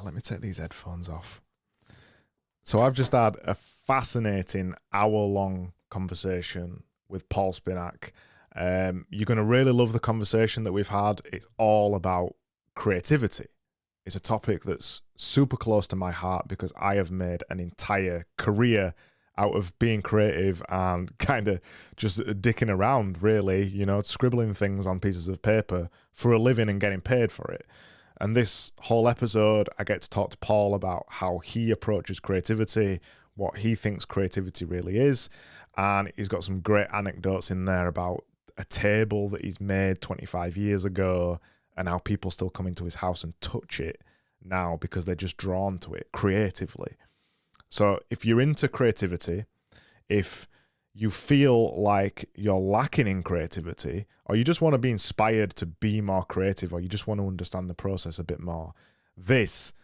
let me take these headphones off. So I've just had a fascinating hour-long conversation with Paul Spinak. You're going to really love the conversation that we've had. It's all about creativity. It's a topic that's super close to my heart because I have made an entire career out of being creative and kind of just dicking around, really, you know, scribbling things on pieces of paper for a living and getting paid for it. And this whole episode, I get to talk to Paul about how he approaches creativity, what he thinks creativity really is. And he's got some great anecdotes in there about a table that he's made 25 years ago and how people still come into his house and touch it now because they're just drawn to it creatively. So if you're into creativity, if you feel like you're lacking in creativity, or you just want to be inspired to be more creative, or you just want to understand the process a bit more, this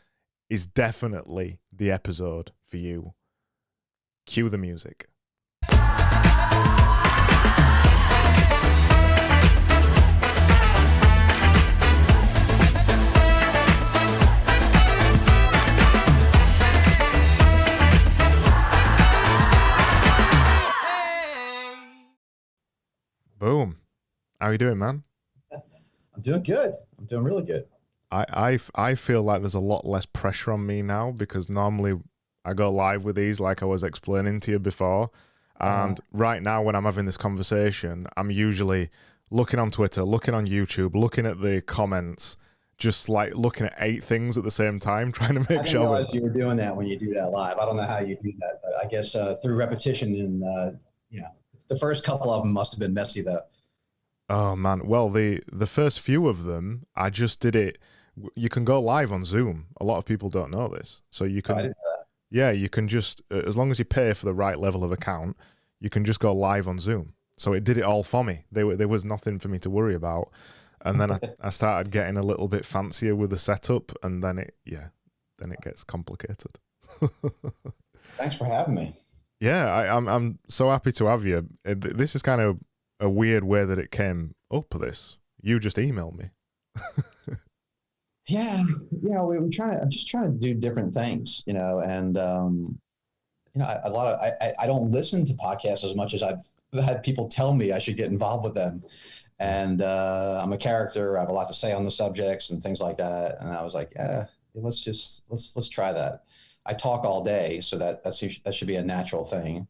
is definitely the episode for you. Cue the music. Boom. How you doing, man? I'm doing good. I'm doing really good. I feel like there's a lot less pressure on me now because normally I go live with these like I was explaining to you before. And right now when I'm having this conversation, I'm usually looking on Twitter, looking on YouTube, looking at the comments, just like looking at 8 things at the same time, trying to make sure. I didn't realize you were doing that when you do that live. I don't know how you do that, but I guess through repetition and, the first couple of them must have been messy though. Oh man. Well, the first few of them, I just did it. You can go live on Zoom. A lot of people don't know this. So you can, I didn't know that. yeah, you can just, as long as you pay for the right level of account, you can just go live on Zoom. So it did it all for me. There was nothing for me to worry about. And then I started getting a little bit fancier with the setup, and then it gets complicated. Thanks for having me. Yeah, I'm so happy to have you. This is kind of a weird way that it came up. This you just emailed me. Yeah, I'm just trying to do different things, and I don't listen to podcasts as much as I've had people tell me I should get involved with them, and I'm a character. I have a lot to say on the subjects and things like that, and I was like, let's try that. I talk all day, so that should be a natural thing.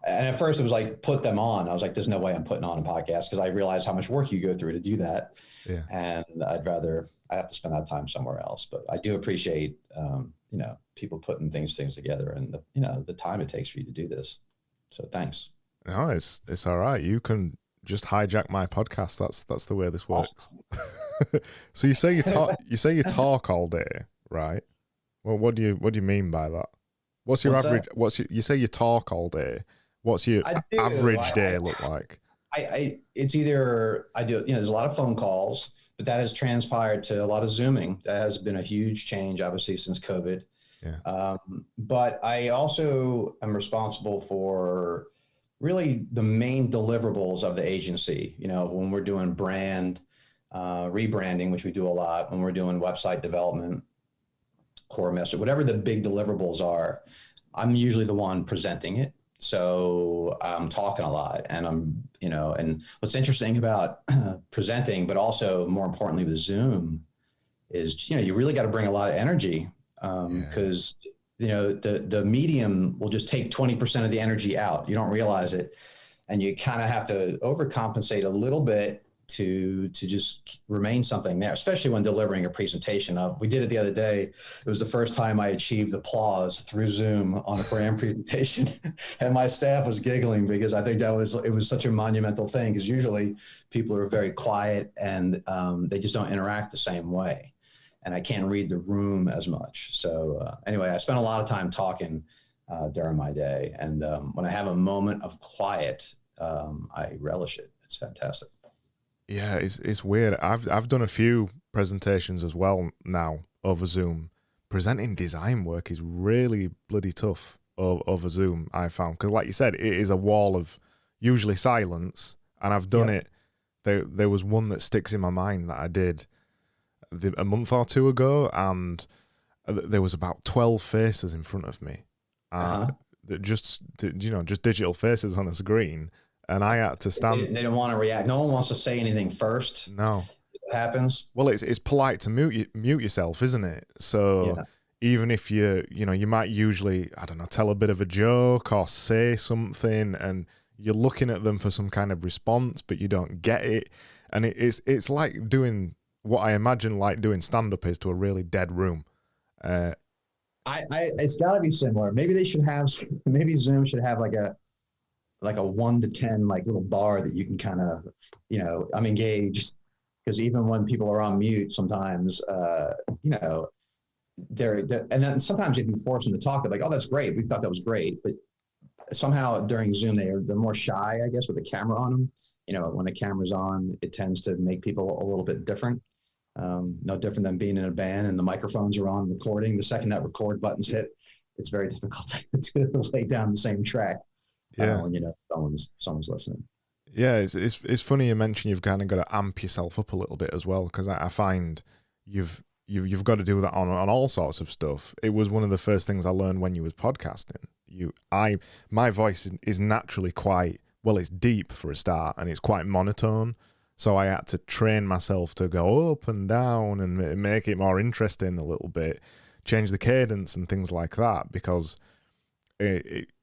And at first it was like, put them on. I was like, there's no way I'm putting on a podcast because I realized how much work you go through to do that. Yeah. And I'd have to spend that time somewhere else. But I do appreciate, people putting things together and the time it takes for you to do this. So thanks. No, it's all right. You can just hijack my podcast. That's the way this works. Awesome. So you say you talk all day, right? Well, what do you mean by that? What's your average? You say you talk all day. What's your average day look like? It's either I do, there's a lot of phone calls, but that has transpired to a lot of Zooming. That has been a huge change, obviously, since COVID. Yeah. But I also am responsible for really the main deliverables of the agency. When we're doing brand rebranding, which we do a lot, when we're doing website development, core message, whatever the big deliverables are, I'm usually the one presenting it. So I'm talking a lot, and and what's interesting about presenting, but also more importantly with Zoom, is, you really got to bring a lot of energy because, the medium will just take 20% of the energy out. You don't realize it. And you kind of have to overcompensate a little bit to just remain something there, especially when delivering a presentation. We did it the other day. It was the first time I achieved applause through Zoom on a brand presentation, and my staff was giggling because I think it was such a monumental thing, because usually people are very quiet and they just don't interact the same way, and I can't read the room as much. So anyway, I spent a lot of time talking during my day, and when I have a moment of quiet, I relish it. It's fantastic. Yeah, it's weird. I've done a few presentations as well now over Zoom. Presenting design work is really bloody tough over Zoom, I found, because like you said, it is a wall of usually silence, and I've done it. There was one that sticks in my mind that I did a month or two ago, and there was about 12 faces in front of me, that just digital faces on a screen, and I had to stand. They didn't want to react. No one wants to say anything first. No, it happens. Well, it's polite to mute yourself, isn't it? So even if you might usually, I don't know, tell a bit of a joke or say something, and you're looking at them for some kind of response, but you don't get it, and it's like doing what I imagine like doing stand-up is to a really dead room. It's got to be similar. Maybe Zoom should have like a 1 to 10 like little bar that you can kind of, I'm engaged, because even when people are on mute, sometimes, they're and then sometimes if you force them to talk, they're like, oh, that's great. We thought that was great. But somehow during Zoom, they're more shy, I guess, with the camera on them. When the camera's on, it tends to make people a little bit different. No different than being in a band and the microphones are on recording. The second that record button's hit, it's very difficult to lay down the same track. When someone's listening. Yeah, it's funny you mention you've kind of got to amp yourself up a little bit as well, because I find you've got to do that on all sorts of stuff. It was one of the first things I learned when you was podcasting. My voice is naturally quite, well, it's deep for a start, and it's quite monotone. So I had to train myself to go up and down and make it more interesting a little bit, change the cadence and things like that, because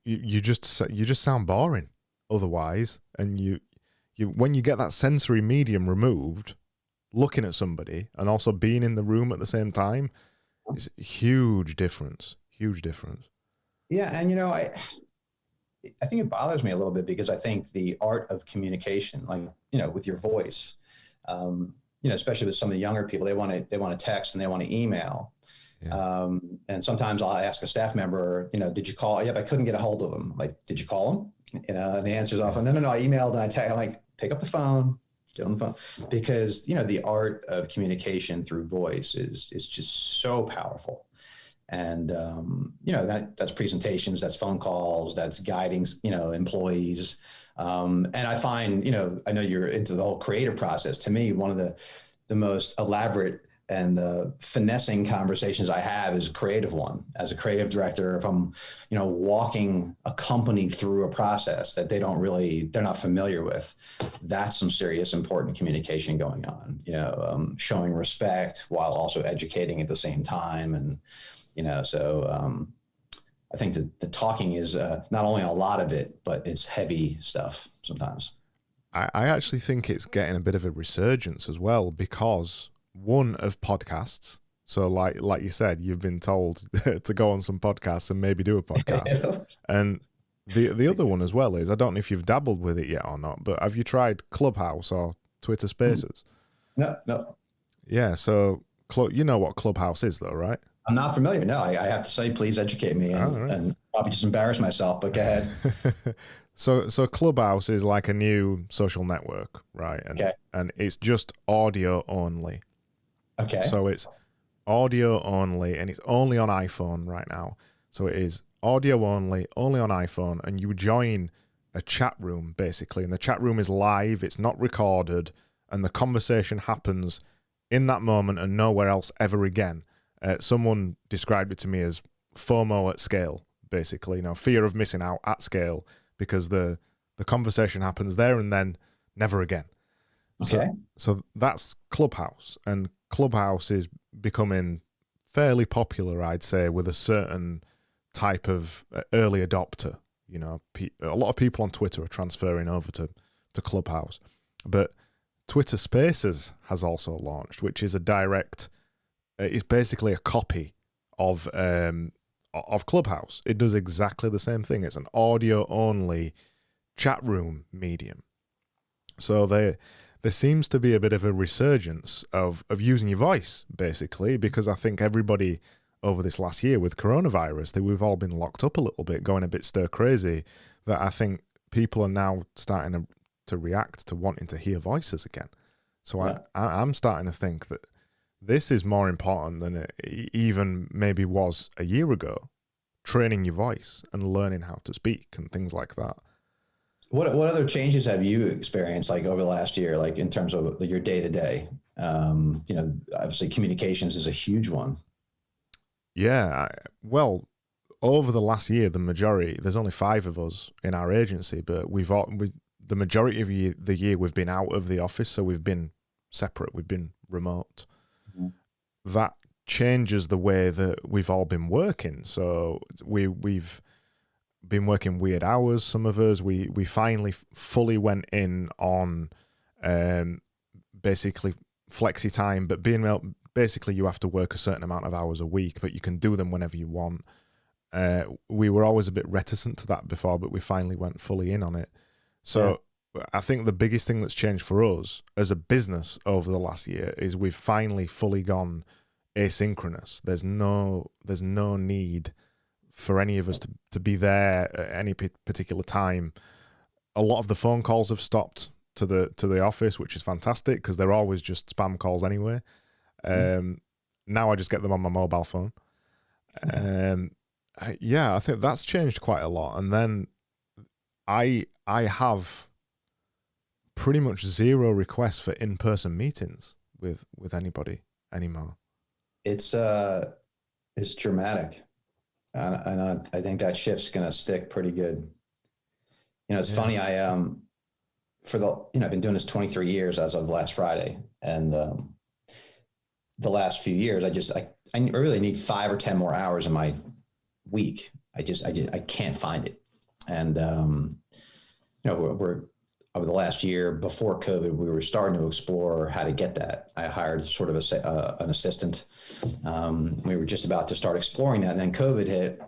you just sound boring otherwise. And you when you get that sensory medium removed, looking at somebody and also being in the room at the same time, it's a huge difference. Yeah, and I think it bothers me a little bit, because I think the art of communication, like, with your voice, especially with some of the younger people, they want to text and they want to email. Yeah. And sometimes I'll ask a staff member, did you call? Yep, I couldn't get a hold of them. Like, did you call them? And the answer is often, no, I emailed and I text. I'm like, pick up the phone, get on the phone, because, the art of communication through voice is just so powerful. And, that's presentations, that's phone calls, that's guiding, employees. And I find, I know you're into the whole creative process. To me, one of the most elaborate and finessing conversations I have is a creative one. As a creative director, if I'm, walking a company through a process that they're not familiar with, that's some serious important communication going on, showing respect while also educating at the same time. And, I think that the talking is not only a lot of it, but it's heavy stuff sometimes. I actually think it's getting a bit of a resurgence as well, because one of podcasts. So like you said, you've been told to go on some podcasts and maybe do a podcast. And the other one as well is, I don't know if you've dabbled with it yet or not, but have you tried Clubhouse or Twitter Spaces? No. Yeah, so you know what Clubhouse is though, right? I'm not familiar. No, I have to say, please educate me, and probably just embarrass myself, but go ahead. So Clubhouse is like a new social network, right? And it's just audio only. Okay. So it's audio only, and it's only on iPhone right now. So it is audio only on iPhone, and you join a chat room basically, and the chat room is live, it's not recorded, and the conversation happens in that moment and nowhere else ever again. Someone described it to me as FOMO at scale, basically, fear of missing out at scale, because the conversation happens there and then never again. Okay. So that's Clubhouse, and Clubhouse is becoming fairly popular, I'd say, with a certain type of early adopter. A lot of people on Twitter are transferring over to Clubhouse, but Twitter Spaces has also launched, which is a direct. It's basically a copy of Clubhouse. It does exactly the same thing. It's an audio-only chat room medium. So there seems to be a bit of a resurgence of using your voice, basically, because I think everybody over this last year with coronavirus, that we've all been locked up a little bit, going a bit stir crazy, that I think people are now starting to react to wanting to hear voices again. So yeah. I'm starting to think that this is more important than it even maybe was a year ago, training your voice and learning how to speak and things like that. What other changes have you experienced, like over the last year, like in terms of your day to day? Obviously communications is a huge one. Yeah, well, over the last year, the majority, there's only 5 of us in our agency, but the majority of the year we've been out of the office, so we've been separate, we've been remote. Mm-hmm. That changes the way that we've all been working. So we've been working weird hours. Some of us, we finally fully went in on basically flexi time, but basically you have to work a certain amount of hours a week, but you can do them whenever you want. We were always a bit reticent to that before, but we finally went fully in on it. So I think the biggest thing that's changed for us as a business over the last year is we've finally fully gone asynchronous. There's no need for any of us to be there at any particular time. A lot of the phone calls have stopped to the office, which is fantastic because they're always just spam calls anyway. Now I just get them on my mobile phone. I think that's changed quite a lot. And then I have pretty much zero requests for in-person meetings with anybody anymore. It's dramatic, and I think that shift's going to stick pretty good. It's funny. I've been doing this 23 years as of last Friday, and the last few years, I really need 5 or 10 more hours in my week. I can't find it, and we're over the last year before COVID, we were starting to explore how to get that. I hired sort of an assistant. We were just about to start exploring that, and then COVID hit.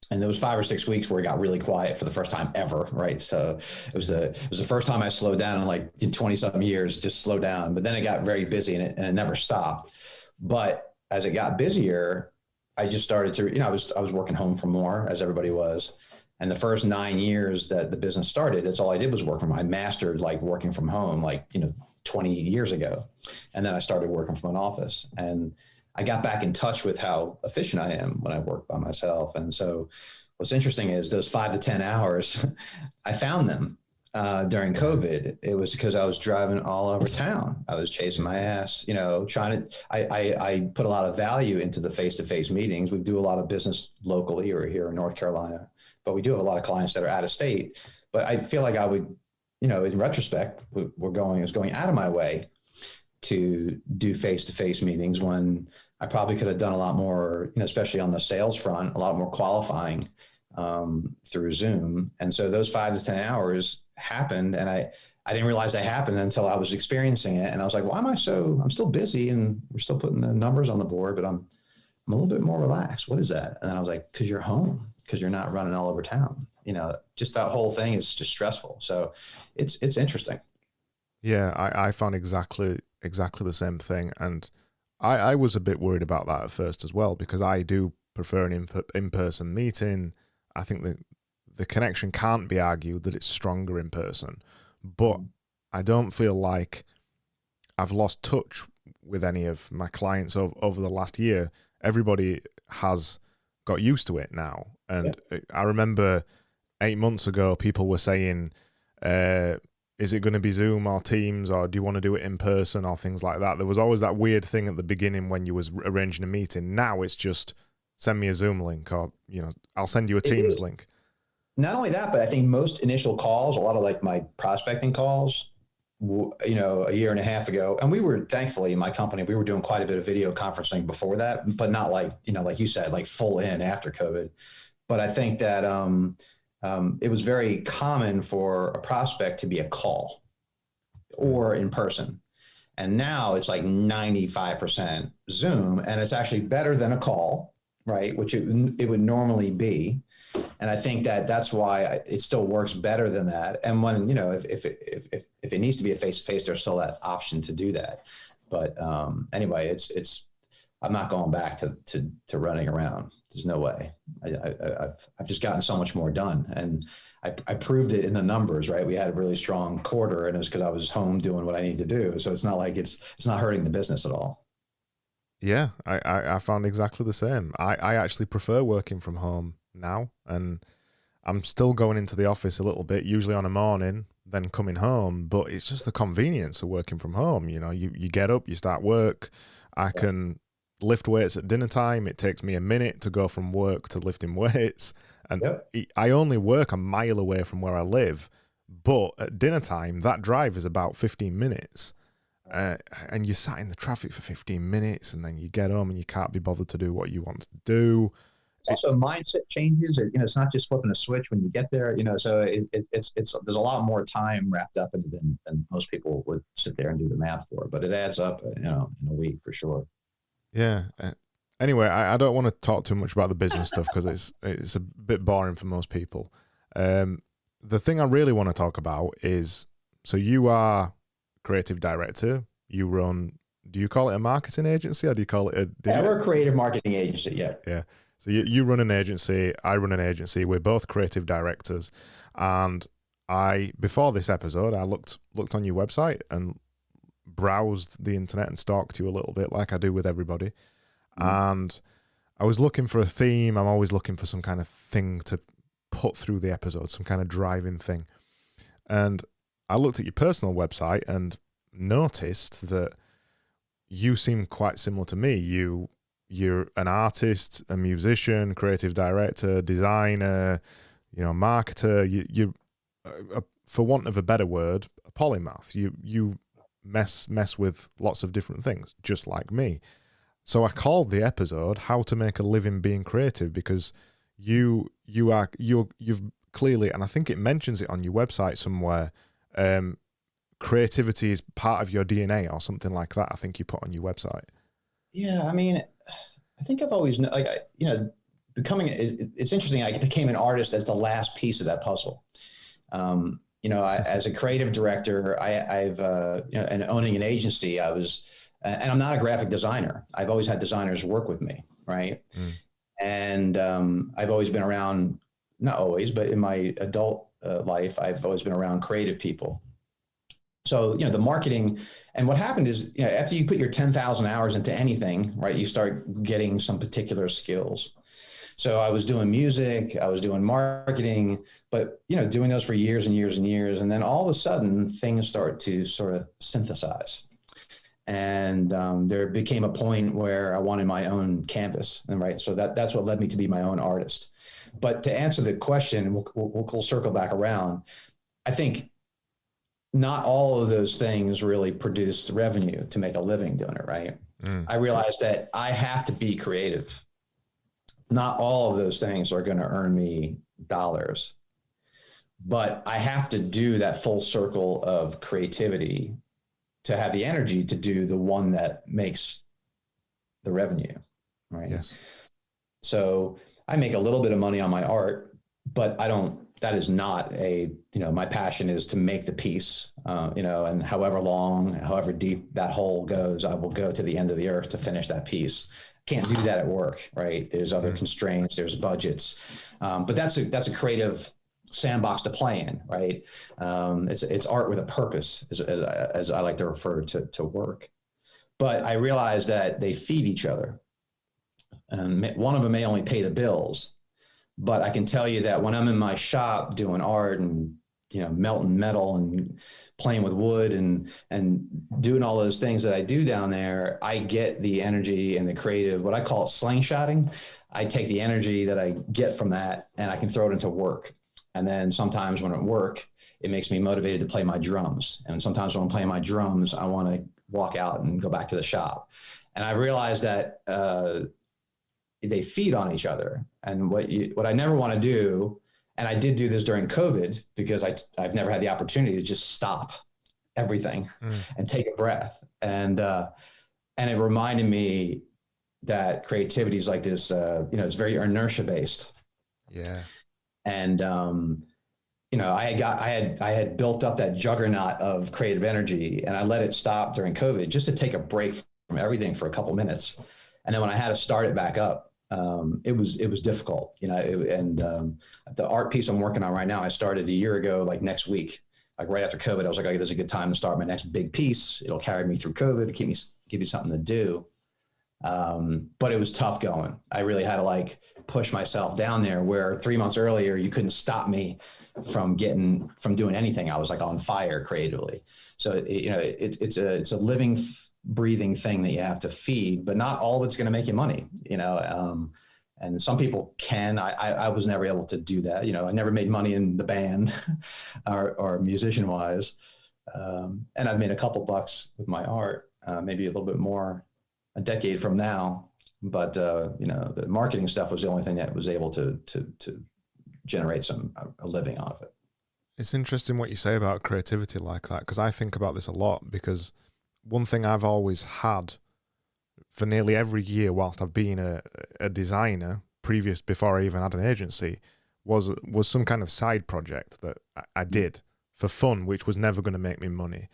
And there was 5 or 6 weeks where it got really quiet for the first time ever, right? So it was the first time I slowed down in like 20-something years, just slow down. But then it got very busy, and it never stopped. But as it got busier, I just started to, I was working home for more, as everybody was. And the first 9 years that the business started, that's all I did was work from home. I mastered like working from home, 20 years ago. And then I started working from an office, and I got back in touch with how efficient I am when I work by myself. And so what's interesting is those 5 to 10 hours, I found them during COVID. It was because I was driving all over town. I was chasing my ass, I put a lot of value into the face-to-face meetings. We do a lot of business locally or here in North Carolina, but we do have a lot of clients that are out of state. But I feel like I would, in retrospect, I was going out of my way to do face-to-face meetings when I probably could have done a lot more, especially on the sales front, a lot more qualifying through Zoom. And so those 5 to 10 hours happened, and I didn't realize they happened until I was experiencing it. And I was like, why am I I'm still busy and we're still putting the numbers on the board, but I'm a little bit more relaxed. What is that? And then I was like, because you're home, because you're not running all over town. Just that whole thing is just stressful. So it's interesting. Yeah, I found exactly the same thing. And I was a bit worried about that at first as well, because I do prefer an in-person meeting. I think that the connection can't be argued that it's stronger in person, but I don't feel like I've lost touch with any of my clients over the last year. Everybody has got used to it now. And I remember 8 months ago, people were saying, is it going to be Zoom or Teams, or do you want to do it in person, or things like that? There was always that weird thing at the beginning when you was arranging a meeting. Now it's just send me a Zoom link, or, I'll send you a Teams link. Not only that, but I think most initial calls, a lot of like my prospecting calls, a year and a half ago, and we were, thankfully, in my company, we were doing quite a bit of video conferencing before that, but not like, like you said, like full in after COVID. But I think that it was very common for a prospect to be a call or in person. And now it's like 95% Zoom, and it's actually better than a call, right? Which it would normally be. And I think that's why it still works better than that. And when, if it needs to be a face-to-face, there's still that option to do that. But anyway, I'm not going back to running around. There's no way. I've just gotten so much more done, and I proved it in the numbers, right? We had a really strong quarter, and it was because I was home doing what I need to do. So it's not like it's not hurting the business at all. Yeah, I found exactly the same. I actually prefer working from home now, and I'm still going into the office a little bit, usually on a morning, then coming home. But it's just the convenience of working from home. You get up, you start work. I can lift weights at dinner time. It takes me a minute to go from work to lifting weights. And I only work a mile away from where I live. But at dinner time, that drive is about 15 minutes. And you sat in the traffic for 15 minutes, and then you get home and you can't be bothered to do what you want to do. It's also mindset changes. It's not just flipping a switch when you get there. So it's there's a lot more time wrapped up into than most people would sit there and do the math for. But it adds up, in a week for sure. Yeah. Anyway, I don't want to talk too much about the business stuff because it's a bit boring for most people. The thing I really want to talk about is, so you are creative director. You run. Do you call it a marketing agency or do you call it a? We're a creative marketing agency. Yeah. Yeah. So you run an agency, I run an agency. We're both creative directors, and before this episode, I looked on your website and browsed the internet and stalked you a little bit, like I do with everybody. And I was looking for a theme. I'm always looking for some kind of thing to put through the episode, some kind of driving thing. And I looked at your personal website and noticed that you seem quite similar to me. You're an artist, a musician, creative director, designer, marketer. You for want of a better word, a polymath. You mess with lots of different things, just like me. So I called the episode "How to Make a Living Being Creative" because you've clearly, and I think it mentions it on your website somewhere. Creativity is part of your DNA or something like that. I think you put on your website. Yeah, I think I've always becoming. It's interesting. I became an artist as the last piece of that puzzle. As a creative director, and owning an agency, and I'm not a graphic designer. I've always had designers work with me, right? And I've always been around, not always, but in my adult life, I've always been around creative people. So, the marketing, and what happened is, after you put your 10,000 hours into anything, right, you start getting some particular skills. So I was doing music, I was doing marketing, but, doing those for years and years and years. And then all of a sudden things start to sort of synthesize. And there became a point where I wanted my own canvas. And right. So that's what led me to be my own artist. But to answer the question, we'll circle back around. I think not all of those things really produce revenue to make a living doing it, right? I realized that I have to be creative. Not all of those things are going to earn me dollars, but I have to do that full circle of creativity to have the energy to do the one that makes the revenue, right? Yes. So I make a little bit of money on my art, but that is not my passion is to make the piece, and however long, however deep that hole goes, I will go to the end of the earth to finish that piece. Can't do that at work, right? There's other constraints, there's budgets, but that's a creative sandbox to play in, right? It's art with a purpose, as I like to refer to work. But I realized that they feed each other, and one of them may only pay the bills. But I can tell you that when I'm in my shop doing art and, melting metal and playing with wood and doing all those things that I do down there, I get the energy and the creative, what I call it slingshotting. I take the energy that I get from that and I can throw it into work. And then sometimes when at work, it makes me motivated to play my drums. And sometimes when I'm playing my drums, I want to walk out and go back to the shop. And I realized that they feed on each other. And what I never want to do, and I did do this during COVID because I've never had the opportunity to just stop everything and take a breath. And it reminded me that creativity is like this, it's very inertia based. Yeah. And, I had built up that juggernaut of creative energy and I let it stop during COVID just to take a break from everything for a couple minutes. And then when I had to start it back up, it was difficult, the art piece I'm working on right now, I started a year ago, like next week, like right after COVID, I was like, okay, this is a good time to start my next big piece. It'll carry me through COVID, give me something to do. But it was tough going. I really had to push myself down there where 3 months earlier, you couldn't stop me from doing anything. I was on fire creatively. So, it's a living breathing thing that you have to feed, but not all of it's going to make you money, and some people can. I was never able to do that. I never made money in the band or musician wise. And I've made a couple bucks with my art, maybe a little bit more a decade from now. But, the marketing stuff was the only thing that was able to generate a living out of it. It's interesting what you say about creativity like that, because I think about this a lot, because one thing I've always had for nearly every year whilst I've been a designer, before I even had an agency, was some kind of side project that I did for fun, which was never going to make me money.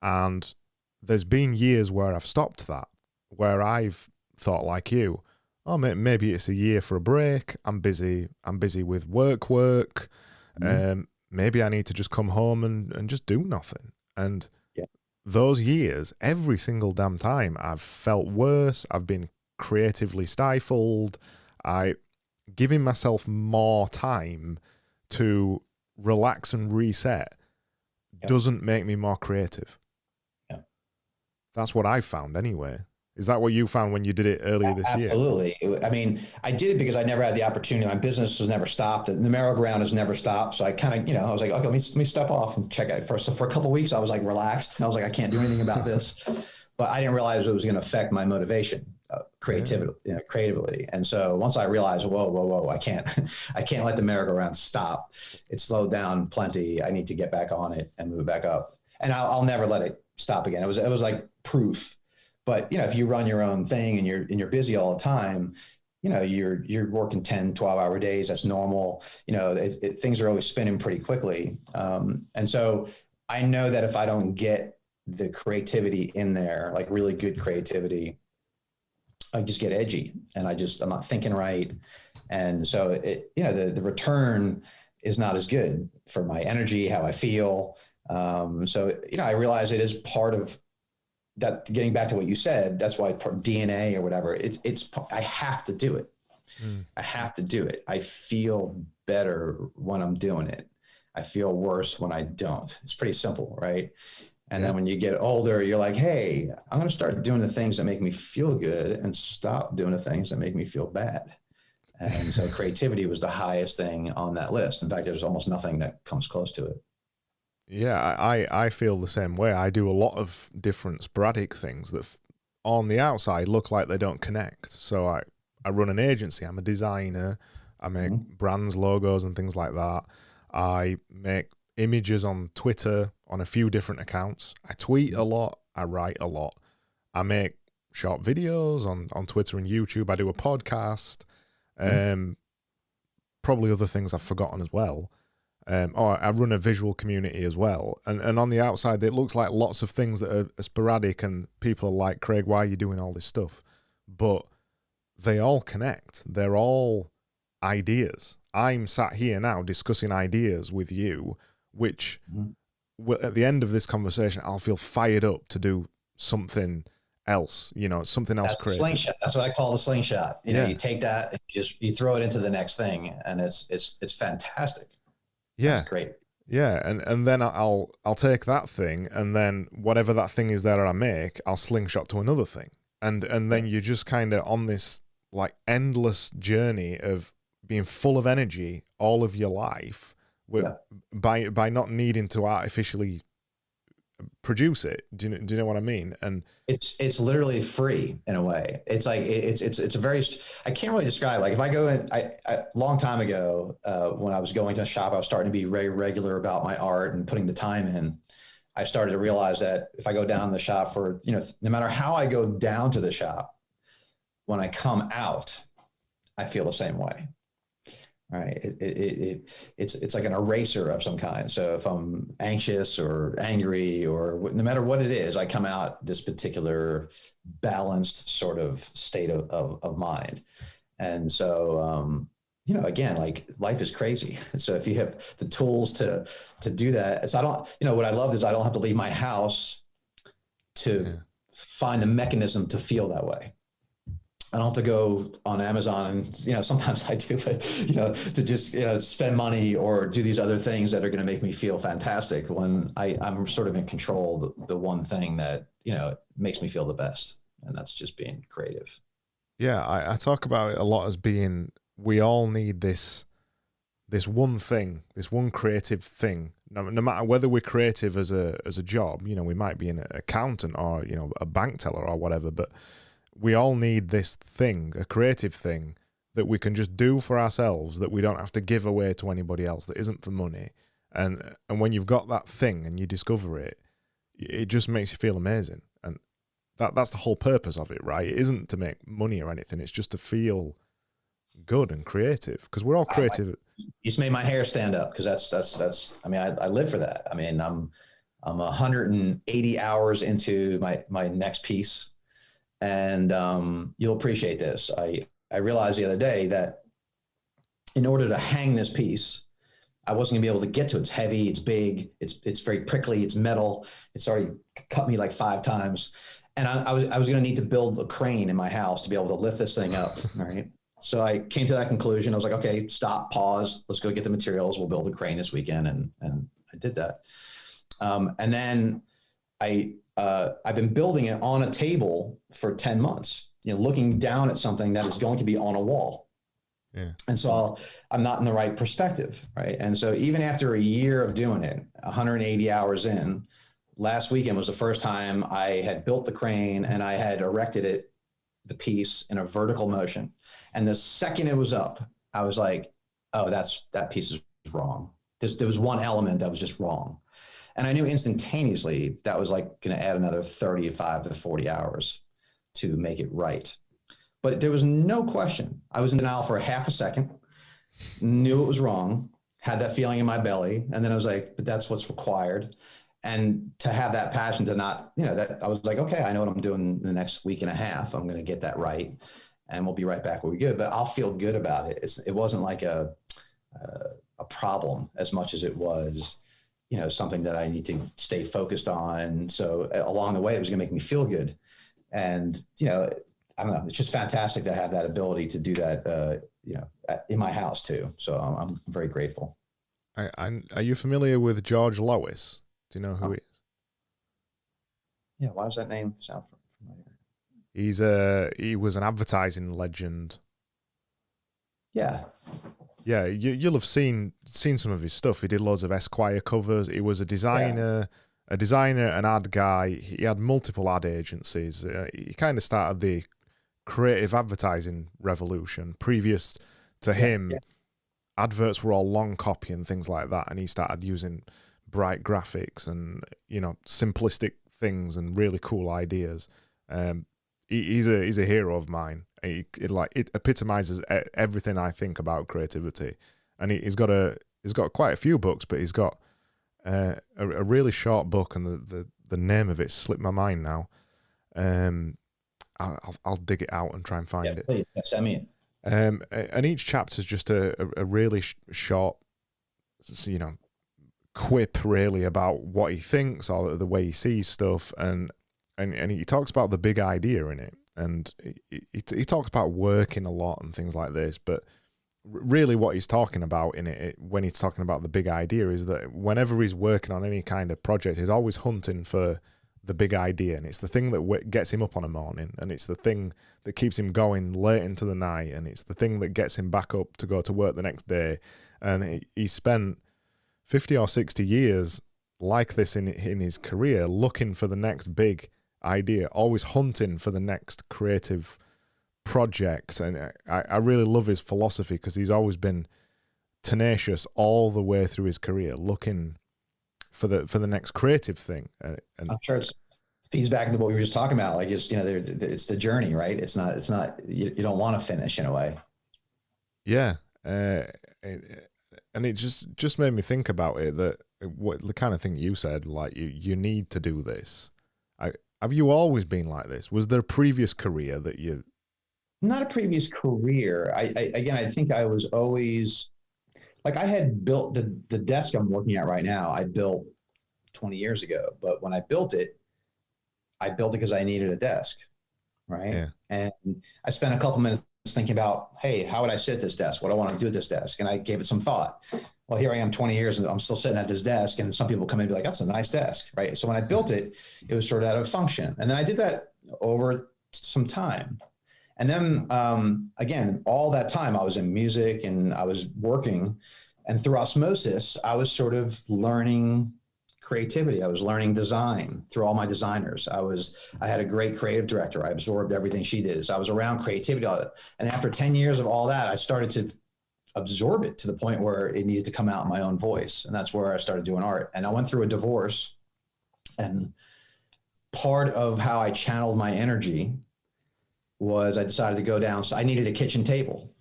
And there's been years where I've stopped that, where I've thought like you, oh, maybe it's a year for a break. I'm busy with work. Maybe I need to just come home and just do nothing. And those years, every single damn time, I've felt worse. I've been creatively stifled. Giving myself more time to relax and reset doesn't make me more creative. Yeah. That's what I found anyway. Is that what you found when you did it earlier this year? Absolutely. I mean, I did it because I never had the opportunity. My business has never stopped. The merry-go-round has never stopped. So I kind of, I was like, okay, let me step off and check it. So for a couple of weeks, I was like relaxed. And I was like, I can't do anything about this. But I didn't realize it was going to affect my motivation, creatively. And so once I realized, whoa, I can't let the merry-go-round stop. It slowed down plenty. I need to get back on it and move back up. And I'll never let it stop again. It was like proof. But, if you run your own thing and you're busy all the time, you're working 10, 12-hour days. That's normal. Things are always spinning pretty quickly. And so I know that if I don't get the creativity in there, like really good creativity, I just get edgy and I'm not thinking right. And so the return is not as good for my energy, how I feel. So I realize it is part of that. Getting back to what you said, that's why DNA or whatever, I have to do it. I have to do it. I feel better when I'm doing it. I feel worse when I don't. It's pretty simple, right? And then when you get older, you're like, hey, I'm going to start doing the things that make me feel good and stop doing the things that make me feel bad. And so creativity was the highest thing on that list. In fact, there's almost nothing that comes close to it. Yeah, I feel the same way. I do a lot of different sporadic things that on the outside look like they don't connect. So I run an agency. I'm a designer. I make brands, logos, and things like that. I make images on Twitter on a few different accounts. I tweet a lot. I write a lot. I make short videos on Twitter and YouTube. I do a podcast. Probably other things I've forgotten as well. I run a visual community as well. And on the outside, it looks like lots of things that are sporadic and people are like, Craig, why are you doing all this stuff? But they all connect. They're all ideas. I'm sat here now discussing ideas with you, which at the end of this conversation, I'll feel fired up to do something else, something else creative. Slingshot. That's what I call the slingshot. You take that and you throw it into the next thing, and it's fantastic. Yeah. That's great. Yeah. And then I'll take that thing, and then whatever that thing is that I make, I'll slingshot to another thing. And then you're just kind of on this like endless journey of being full of energy all of your life by not needing to artificially produce it. Do you know what I mean? And it's literally free in a way. It's like it's a very, I can't really describe. Like if I go in, a long time ago when I was going to a shop, I was starting to be very regular about my art and putting the time in. I started to realize that if I go down to the shop for, no matter how I go down to the shop, when I come out, I feel the same way. Right. It's like an eraser of some kind. So if I'm anxious or angry or no matter what it is, I come out this particular balanced sort of state of mind. And so, again, like life is crazy. So if you have the tools to do that, so what I loved is I don't have to leave my house to find the mechanism to feel that way. I don't have to go on Amazon and, sometimes I do, but, to just, spend money or do these other things that are going to make me feel fantastic when I'm sort of in control of the one thing that, makes me feel the best. And that's just being creative. Yeah, I talk about it a lot as being, we all need this one thing, this one creative thing. No matter whether we're creative as a job, we might be an accountant or, a bank teller or whatever, but we all need this thing, a creative thing that we can just do for ourselves, that we don't have to give away to anybody else, that isn't for money. And when you've got that thing and you discover it, it just makes you feel amazing. And that's the whole purpose of it, right? It isn't to make money or anything. It's just to feel good and creative, because we're all creative. You just made my hair stand up, because that's. I mean, I live for that. I mean, I'm 180 hours into my next piece, and you'll appreciate this. I realized the other day that in order to hang this piece, I wasn't gonna be able to get to it. It's heavy, it's big, it's very prickly, it's metal. It's already cut me like 5 times. And I was going to need to build a crane in my house to be able to lift this thing up. All right. So I came to that conclusion. I was like, okay, stop, pause. Let's go get the materials. We'll build a crane this weekend. And I did that. And then I've been building it on a table for 10 months, looking down at something that is going to be on a wall. Yeah. And so I'm not in the right perspective. Right. And so even after a year of doing it, 180 hours in, last weekend was the first time I had built the crane and I had erected the piece in a vertical motion. And the second it was up, I was like, oh, that piece is wrong. There was one element that was just wrong. And I knew instantaneously that was like going to add another 35 to 40 hours to make it right. But there was no question. I was in denial for a half a second, knew it was wrong, had that feeling in my belly. And then I was like, but that's what's required. And to have that passion to not, that I was like, okay, I know what I'm doing the next week and a half. I'm going to get that right. And we'll be right back where we good, but I'll feel good about it. It wasn't like a problem as much as it was, something that I need to stay focused on. And so along the way, it was going to make me feel good. And, I don't know, it's just fantastic to have that ability to do that, in my house too. So I'm very grateful. Are you familiar with George Lois? Do you know who he is? Yeah. Why does that name sound familiar? He was an advertising legend. Yeah. Yeah, you'll have seen some of his stuff. He did loads of Esquire covers. He was a designer, an ad guy. He had multiple ad agencies. He kind of started the creative advertising revolution. Previous to him, adverts were all long copy and things like that, and he started using bright graphics and simplistic things and really cool ideas. He's a hero of mine. It epitomizes everything I think about creativity, and he's got quite a few books, but he's got a really short book, and the name of it slipped my mind now. I'll dig it out and try and find it. Please, send me it. And each chapter is just a really short, quip really about what he thinks or the way he sees stuff, and he talks about the big idea in it, and he talks about working a lot and things like this, but really what he's talking about in it when he's talking about the big idea is that whenever he's working on any kind of project, he's always hunting for the big idea, and it's the thing that gets him up on a morning, and it's the thing that keeps him going late into the night, and it's the thing that gets him back up to go to work the next day. And he spent 50 or 60 years like this in his career, looking for the next big idea, always hunting for the next creative project. And I really love his philosophy, because he's always been tenacious all the way through his career, looking for the next creative thing. And I'm sure it feeds back into what we were just talking about. Like, just, it's the journey, right? It's not, you don't want to finish in a way. Yeah. And it just made me think about it, that what the kind of thing you said, like you need to do this. Have you always been like this? Was there a previous career that you? Not a previous career. I think I was always, like, I had built the desk I'm working at right now. I built 20 years ago, but when I built it because I needed a desk. right? Yeah. And I spent a couple minutes thinking about, hey, how would I sit at this desk? What do I want to do at this desk? And I gave it some thought. Well, here I am 20 years and I'm still sitting at this desk. And some people come in and be like, that's a nice desk, right? So when I built it, it was sort of out of function. And then I did that over some time. And then again, all that time I was in music and I was working. And through osmosis, I was sort of learning creativity. I was learning design through all my designers. I had a great creative director. I absorbed everything she did. So I was around creativity. And after 10 years of all that, I started to absorb it to the point where it needed to come out in my own voice. And that's where I started doing art. And I went through a divorce, and part of how I channeled my energy was I decided to go down. So I needed a kitchen table,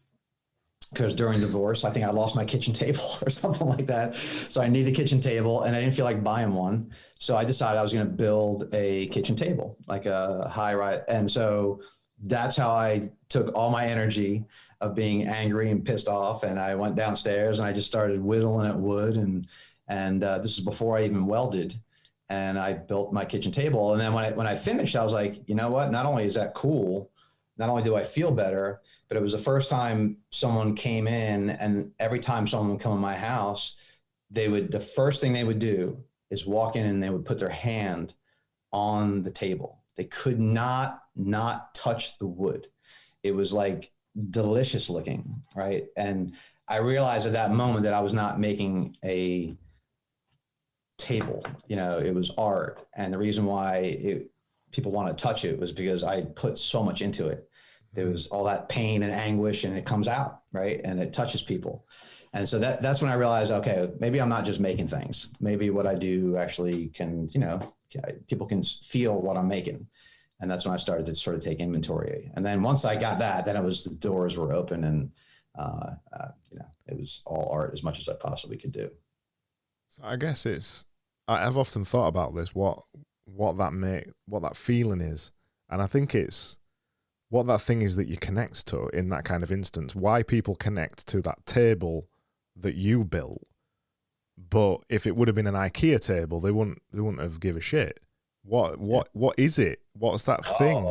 because during divorce, I think I lost my kitchen table or something like that. So I needed a kitchen table and I didn't feel like buying one. So I decided I was going to build a kitchen table, like a high rise. And so that's how I took all my energy of being angry and pissed off. And I went downstairs and I just started whittling at wood. And this is before I even welded. And I built my kitchen table. And then when I finished, I was like, you know what? Not only is that cool, not only do I feel better, but it was the first time someone came in, and every time someone would come in my house, the first thing they would do is walk in and they would put their hand on the table. They could not touch the wood. It was like delicious looking, right? And I realized at that moment that I was not making a table, it was art. And the reason why people want to touch it was because I put so much into it. There was all that pain and anguish, and it comes out, right? And it touches people. And so that's when I realized, okay, maybe I'm not just making things. Maybe what I do actually can, people can feel what I'm making. And that's when I started to sort of take inventory. And then once I got that, then the doors were open, and it was all art as much as I possibly could do. So I guess I've often thought about this, what that feeling is. And I think it's what that thing is that you connect to in that kind of instance, why people connect to that table that you built. But if it would have been an IKEA table, they wouldn't have give a shit. What is it? What's that thing?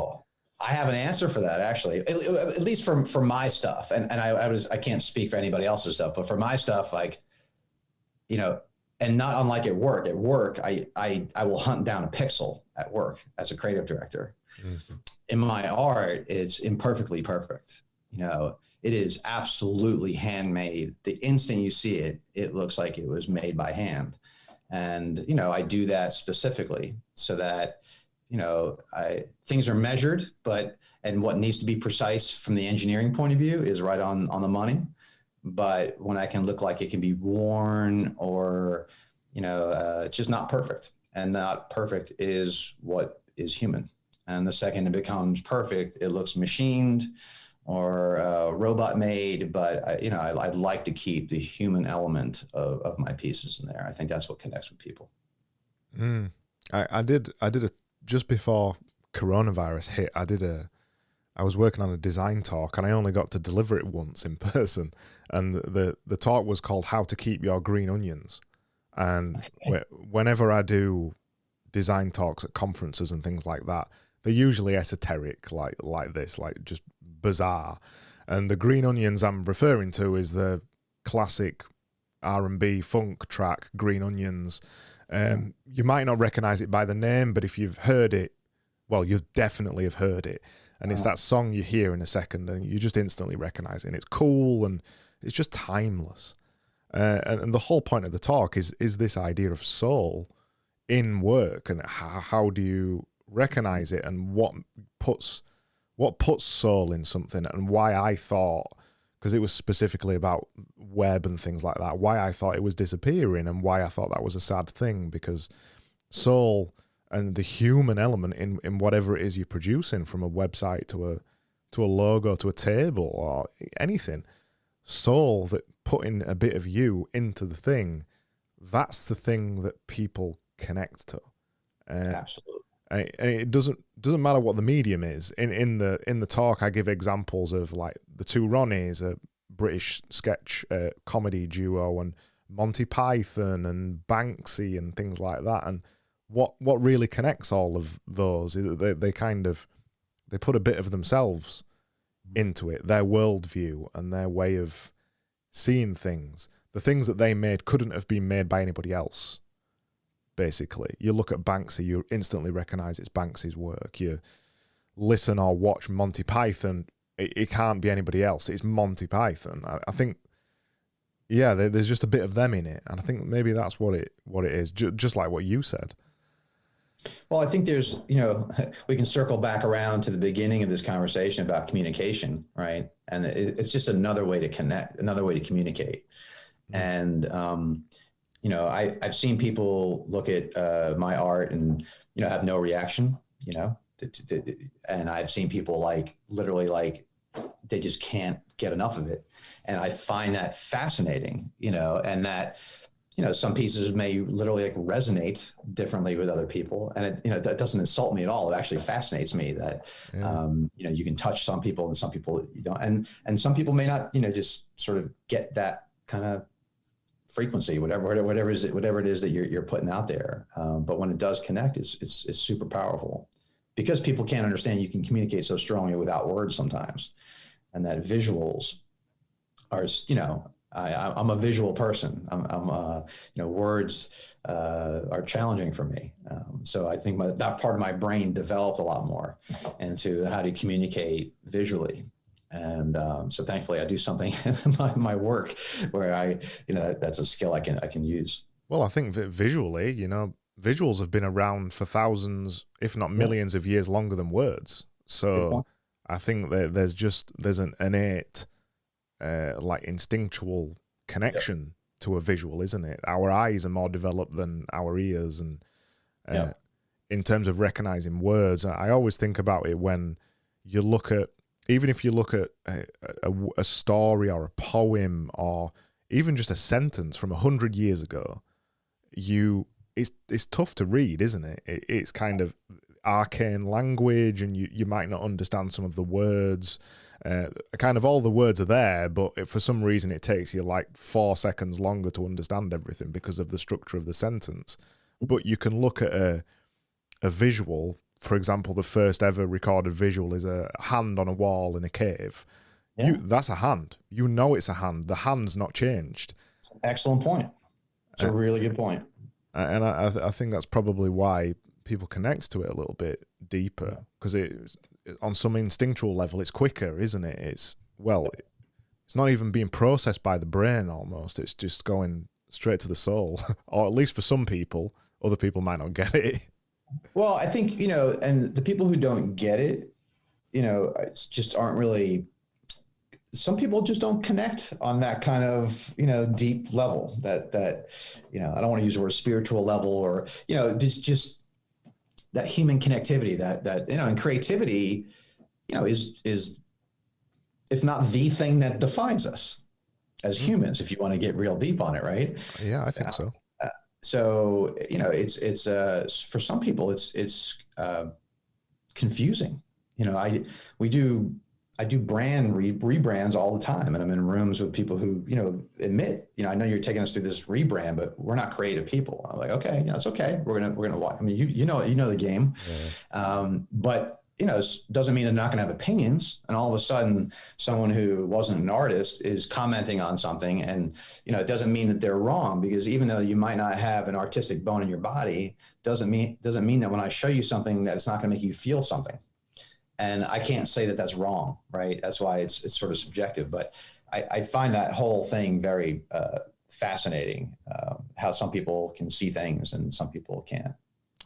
I have an answer for that, actually, at least for my stuff. And I can't speak for anybody else's stuff, but for my stuff, like, and not unlike at work, I will hunt down a pixel at work as a creative director. Mm-hmm. In my art, it's imperfectly perfect. It is absolutely handmade. The instant you see it, it looks like it was made by hand. And, I do that specifically so that, things are measured, and what needs to be precise from the engineering point of view is right on the money. But when I can look like it can be worn or, it's just not perfect. And not perfect is what is human. And the second it becomes perfect, it looks machined or robot made. But I'd like to keep the human element of my pieces in there. I think that's what connects with people. I did just before coronavirus hit. I was working on a design talk, and I only got to deliver it once in person. And the talk was called "How to Keep Your Green Onions." And whenever I do design talks at conferences and things like that, they're usually esoteric, like this, like just bizarre. And the green onions I'm referring to is the classic R&B funk track, Green Onions. You might not recognize it by the name, but if you've heard it, well, you definitely have heard it. And it's that song you hear in a second and you just instantly recognize it. And it's cool and it's just timeless. And the whole point of the talk is this idea of soul in work, and how do you recognize it, and what puts soul in something, and why I thought, because it was specifically about web and things like that, why I thought it was disappearing and why I thought that was a sad thing, because soul and the human element in whatever it is you're producing, from a website to a logo to a table or anything, soul, that putting a bit of you into the thing, that's the thing that people connect to. Absolutely. And it doesn't matter what the medium is. In the talk, I give examples of like the Two Ronnies, a British sketch comedy duo, and Monty Python and Banksy and things like that. And what really connects all of those is that they kind of They put a bit of themselves into it, their worldview and their way of seeing things. The things that they made couldn't have been made by anybody else, basically. You look at Banksy, you instantly recognize it's Banksy's work. You listen or watch Monty Python, it can't be anybody else. It's Monty Python. I think, yeah, there's just a bit of them in it, and I think maybe that's what it is. Just like what you said. Well, I think there's, we can circle back around to the beginning of this conversation about communication, right? And it's just another way to connect, another way to communicate. And I've seen people look at my art and have no reaction, and I've seen people literally they just can't get enough of it. And I find that fascinating, and that, some pieces may literally resonate differently with other people. And that doesn't insult me at all. It actually fascinates me that, you can touch some people and some people you don't. And some people may not, just sort of get that kind of frequency, whatever it is that you're putting out there. But when it does connect, it's super powerful, because people can't understand. You can communicate so strongly without words sometimes, and that visuals are, I'm a visual person. Words are challenging for me. So I think that part of my brain developed a lot more into how to communicate visually. And so thankfully I do something in my work where that's a skill I can use. Well, I think that visually, visuals have been around for thousands, if not millions of years longer than words. So I think that there's an innate, instinctual connection to a visual, isn't it? Our eyes are more developed than our ears. And in terms of recognizing words, I always think about it when you look at, even if you look at a story or a poem or even just a sentence from 100 years ago, it's tough to read, isn't it? It's kind of arcane language, and you might not understand some of the words. Kind of all the words are there, but for some reason it takes you 4 seconds longer to understand everything because of the structure of the sentence. But you can look at a visual. For example, the first ever recorded visual is a hand on a wall in a cave. Yeah. That's a hand. It's a hand. The hand's not changed. Excellent point. It's a really good point. And I think that's probably why people connect to it a little bit deeper, because on some instinctual level, it's quicker, isn't it? It's not even being processed by the brain almost. It's just going straight to the soul, or at least for some people. Other people might not get it. Well, I think, and the people who don't get it, it's just aren't really, some people just don't connect on that kind of, deep level that, I don't want to use the word spiritual level, or, just that human connectivity that, and creativity, is, if not the thing that defines us as humans, if you want to get real deep on it, right? Yeah, I think so. So, it's for some people, it's confusing. I do brand rebrands all the time, and I'm in rooms with people who, admit, I know you're taking us through this rebrand, but we're not creative people. I'm like, okay, yeah, it's okay. We're gonna watch. I mean, you know the game, but doesn't mean they're not going to have opinions. And all of a sudden, someone who wasn't an artist is commenting on something, and it doesn't mean that they're wrong, because even though you might not have an artistic bone in your body, doesn't mean that when I show you something that it's not going to make you feel something. And I can't say that that's wrong, right? That's why it's sort of subjective. But I find that whole thing very fascinating, how some people can see things and some people can't.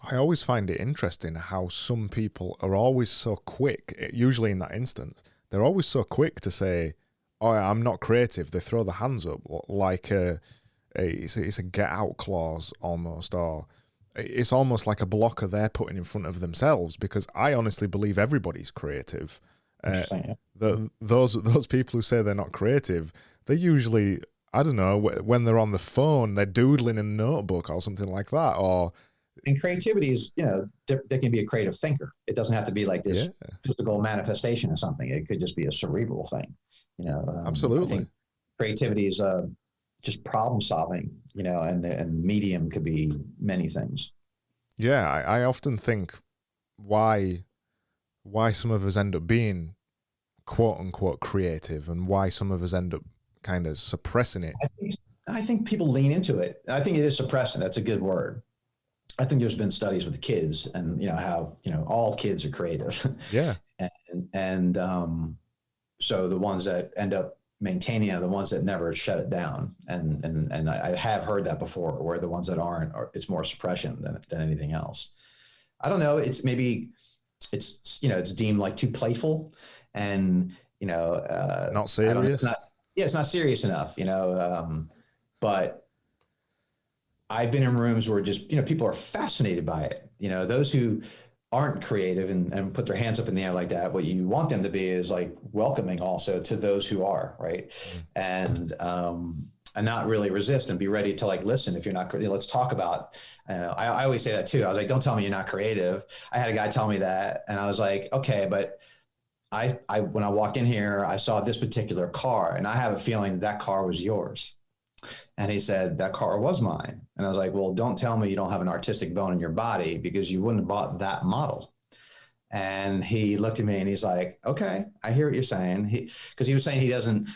I always find it interesting how some people are always so quick, usually in that instance, they're always so quick to say, oh, I'm not creative. They throw the hands up like it's a get out clause almost, or it's almost like a blocker they're putting in front of themselves, because I honestly believe everybody's creative. Those people who say they're not creative, they usually, I don't know, when they're on the phone, they're doodling in a notebook or something like that, or... And creativity is, they can be a creative thinker. It doesn't have to be like this physical manifestation of something. It could just be a cerebral thing. Absolutely. I think creativity is just problem solving, and medium could be many things. Yeah, I often think why why some of us end up being quote unquote creative, and why some of us end up kind of suppressing it. I think people lean into it. I think it is suppressing. That's a good word. I think there's been studies with kids, and how all kids are creative. Yeah. and so the ones that end up maintaining it are the ones that never shut it down. And I have heard that before, where the ones that aren't, it's more suppression than anything else. I don't know. It's maybe it's deemed like too playful, and not serious. It's not serious enough. But I've been in rooms where just people are fascinated by it. Those who aren't creative and put their hands up in the air like that, what you want them to be is like welcoming also to those who are, right? And not really resist, and be ready to like listen. If you're not, let's talk about. I always say that too. I was like, don't tell me you're not creative. I had a guy tell me that, and I was like, okay, but I when I walked in here, I saw this particular car, and I have a feeling that car was yours. And he said, that car was mine. And I was like, well, don't tell me you don't have an artistic bone in your body, because you wouldn't have bought that model. And he looked at me and he's like, okay, I hear what you're saying. Because he was saying he doesn't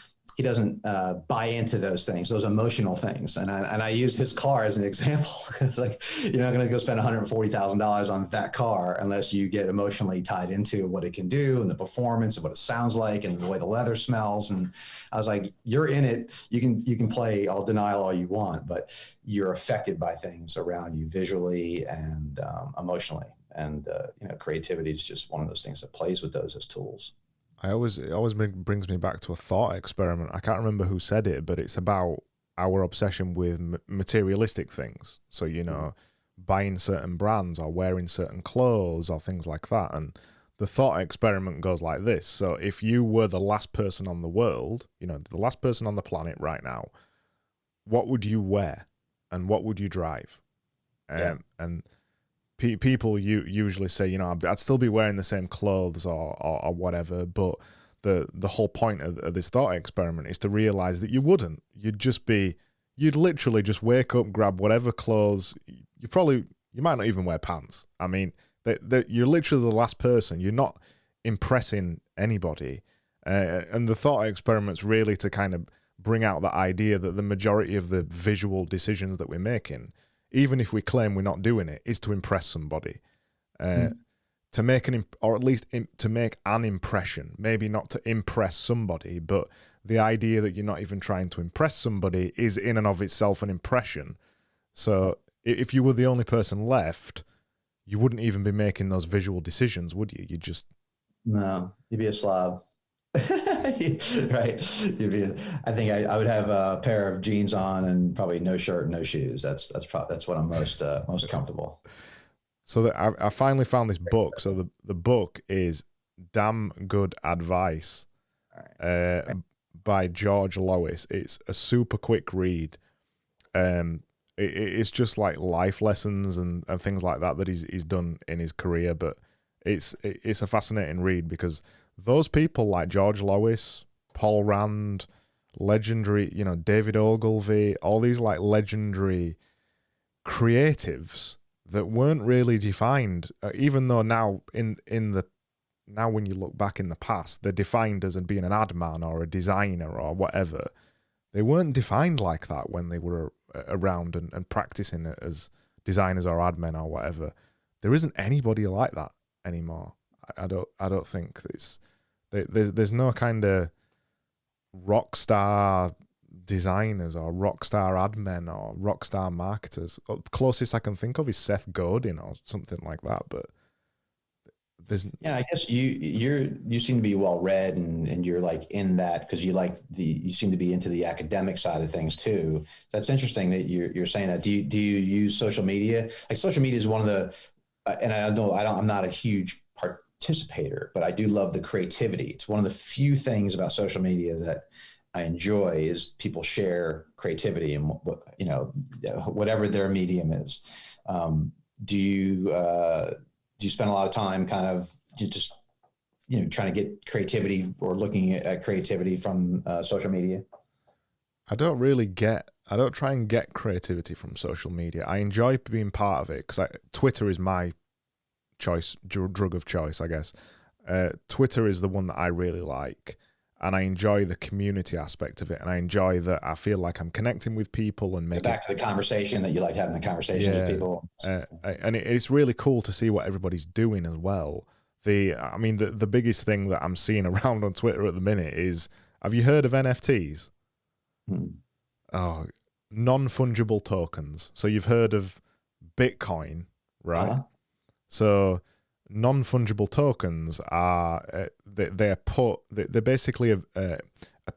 buy into those things, those emotional things. And I used his car as an example. It's like, you're not going to go spend $140,000 on that car unless you get emotionally tied into what it can do, and the performance, and what it sounds like, and the way the leather smells. And I was like, you're in it. You can play all denial all you want, but you're affected by things around you visually and emotionally. And creativity is just one of those things that plays with those as tools. It always brings me back to a thought experiment. I can't remember who said it, but it's about our obsession with materialistic things. So, buying certain brands or wearing certain clothes or things like that. And the thought experiment goes like this. So if you were the last person on the world, the last person on the planet right now, what would you wear and what would you drive? And people usually say, I'd still be wearing the same clothes or whatever, but the whole point of this thought experiment is to realize that you wouldn't. You'd literally just wake up, grab whatever clothes. You might not even wear pants. I mean, you're literally the last person. You're not impressing anybody. And the thought experiment's really to kind of bring out the idea that the majority of the visual decisions that we're making, even if we claim we're not doing it, is to impress somebody, to make to make an impression. Maybe not to impress somebody, but the idea that you're not even trying to impress somebody is in and of itself an impression. So if you were the only person left, you wouldn't even be making those visual decisions, would you? No, you'd be a slob. Right. I think I would have a pair of jeans on and probably no shirt, no shoes. That's what I'm most comfortable. So I finally found this book. So the book is Damn Good Advice, by George Lois. It's a super quick read. It's just like life lessons and things like that he's done in his career. But it's a fascinating read, because those people like George Lois, Paul Rand, legendary, David Ogilvy, all these like legendary creatives that weren't really defined, even though now now when you look back in the past, they're defined as being an ad man or a designer or whatever. They weren't defined like that when they were around and practicing it as designers or ad men or whatever. There isn't anybody like that anymore. I don't think there's no kind of rock star designers or rock star ad men or rock star marketers. The closest I can think of is Seth Godin or something like that, but there's... Yeah, I guess you seem to be well read, and you're like in that because you seem to be into the academic side of things too. So that's interesting that you're saying that. Do you use social media? Like, social media is one of the and I'm not a huge participator, but I do love the creativity. It's one of the few things about social media that I enjoy is people share creativity and whatever their medium is. Do you spend a lot of time kind of just trying to get creativity or looking at creativity from social media? I don't try and get creativity from social media. I enjoy being part of it because Twitter is my drug of choice, I guess. Twitter is the one that I really like, and I enjoy the community aspect of it, and I enjoy that I feel like I'm connecting with people and making... Back to the conversation that you like having the conversations with people. And it's really cool to see what everybody's doing as well. The biggest thing that I'm seeing around on Twitter at the minute is, have you heard of NFTs? Oh, non-fungible tokens. So you've heard of Bitcoin, right? Uh-huh. So non-fungible tokens are they're basically a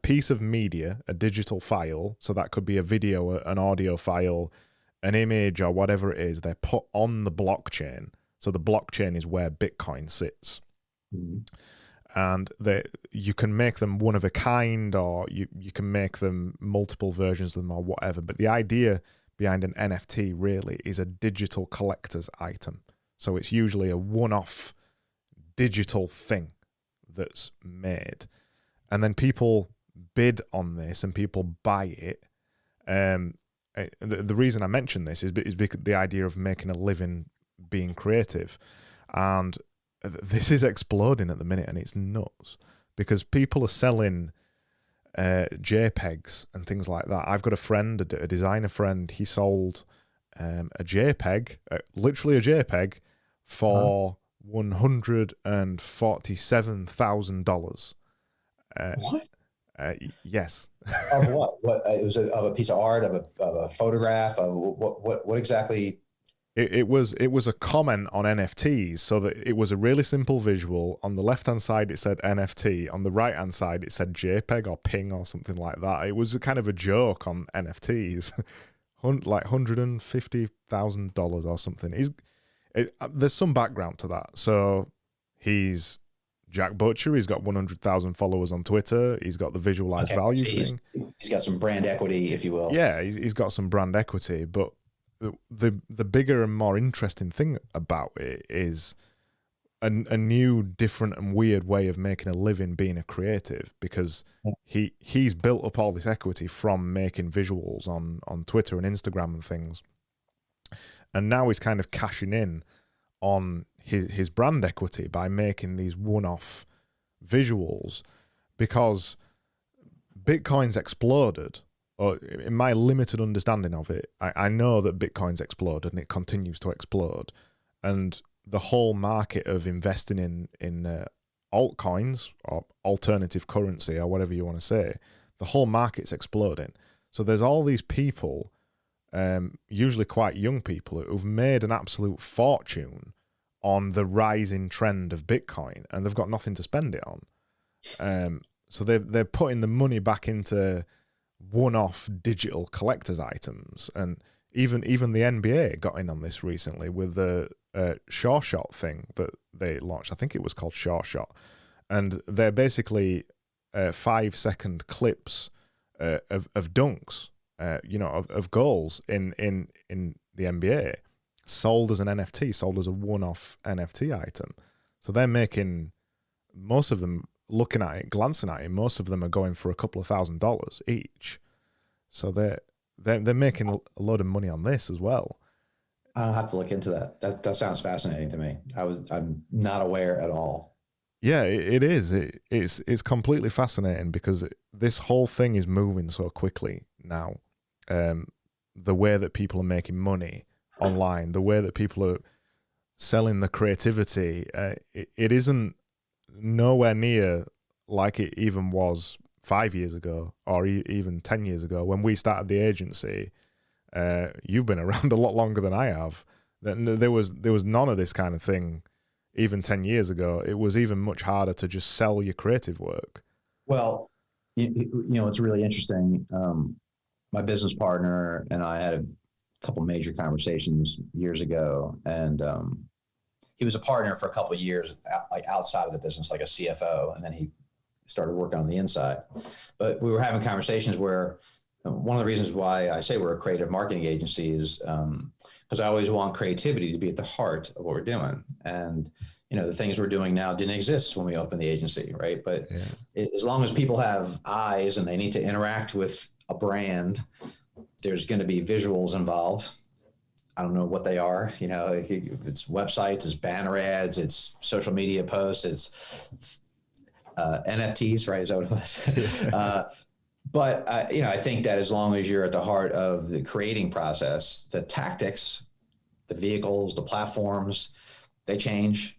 piece of media, a digital file. So that could be a video, an audio file, an image, or whatever it is. They're put on the blockchain. So the blockchain is where Bitcoin sits. And you can make them one of a kind, or you can make them multiple versions of them, or whatever. But the idea behind an NFT really is a digital collector's item. So it's usually a one-off digital thing that's made. And then people bid on this and people buy it. The reason I mention this is because the idea of making a living being creative. And this is exploding at the minute, and it's nuts because people are selling JPEGs and things like that. I've got a friend, a designer friend, he sold a JPEG, literally a JPEG, for $147,000. What? Yes. Of what? What? It was of a piece of art, of a photograph. Of what exactly? It was a comment on NFTs, so that it was a really simple visual. On the left-hand side, it said NFT. On the right-hand side, it said JPEG or PNG or something like that. It was a kind of a joke on NFTs, like $150,000 or something. There's some background to that. So he's Jack Butcher. He's got 100,000 followers on Twitter. He's got the visualized value thing. He's got some brand equity, if you will. Yeah, he's got some brand equity, but the bigger and more interesting thing about it is a new, different and weird way of making a living being a creative, because he's built up all this equity from making visuals on Twitter and Instagram and things, and now he's kind of cashing in on his brand equity by making these one-off visuals, because Bitcoin's exploded. Or in my limited understanding of it, I know that Bitcoin's exploded and it continues to explode. And the whole market of investing in altcoins or alternative currency or whatever you want to say, the whole market's exploding. So there's all these people, usually quite young people, who've made an absolute fortune on the rising trend of Bitcoin, and they've got nothing to spend it on. So they're putting the money back into one-off digital collector's items, and even the NBA got in on this recently with the Sure Shot thing that they launched. I think it was called Sure Shot, and they're basically 5-second clips of dunks, of goals in the NBA, sold as an NFT, sold as a one-off NFT item. So they're making, most of them, looking at it, glancing at it, most of them are going for a couple of $1,000s each. So they're making a load of money on this as well. I'll have to look into that. That sounds fascinating to me. I'm not aware at all. Yeah, it is. It's completely fascinating because this whole thing is moving so quickly now. The way that people are making money online, the way that people are selling the creativity, it isn't nowhere near like it even was 5 years ago or even 10 years ago when we started the agency. You've been around a lot longer than I have. There was none of this kind of thing even 10 years ago. It was even much harder to just sell your creative work. Well, it's really interesting. My business partner and I had a couple major conversations years ago, and he was a partner for a couple of years, like outside of the business, like a CFO, and then he started working on the inside. But we were having conversations where one of the reasons why I say we're a creative marketing agency is because I always want creativity to be at the heart of what we're doing. And the things we're doing now didn't exist when we opened the agency, right? But as long as people have eyes and they need to interact with a brand, there's going to be visuals involved. I don't know what they are. You know, it's websites, it's banner ads, it's social media posts, it's NFTs, right? Is that what it was? But you know, I think that as long as you're at the heart of the creating process, the tactics, the vehicles, the platforms, they change.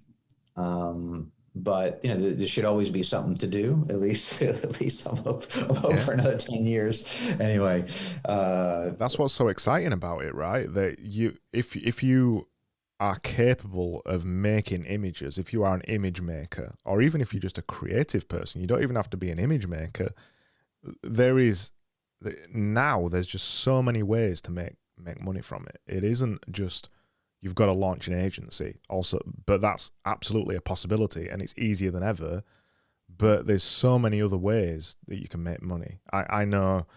But you know, there should always be something to do. At least I'm hope for another 10 years. Anyway, that's what's so exciting about it, right? That if you are capable of making images, if you are an image maker, or even if you're just a creative person, you don't even have to be an image maker. There's just so many ways to make money from it. It isn't just you've got to launch an agency also, but that's absolutely a possibility, and it's easier than ever. But there's so many other ways that you can make money. I know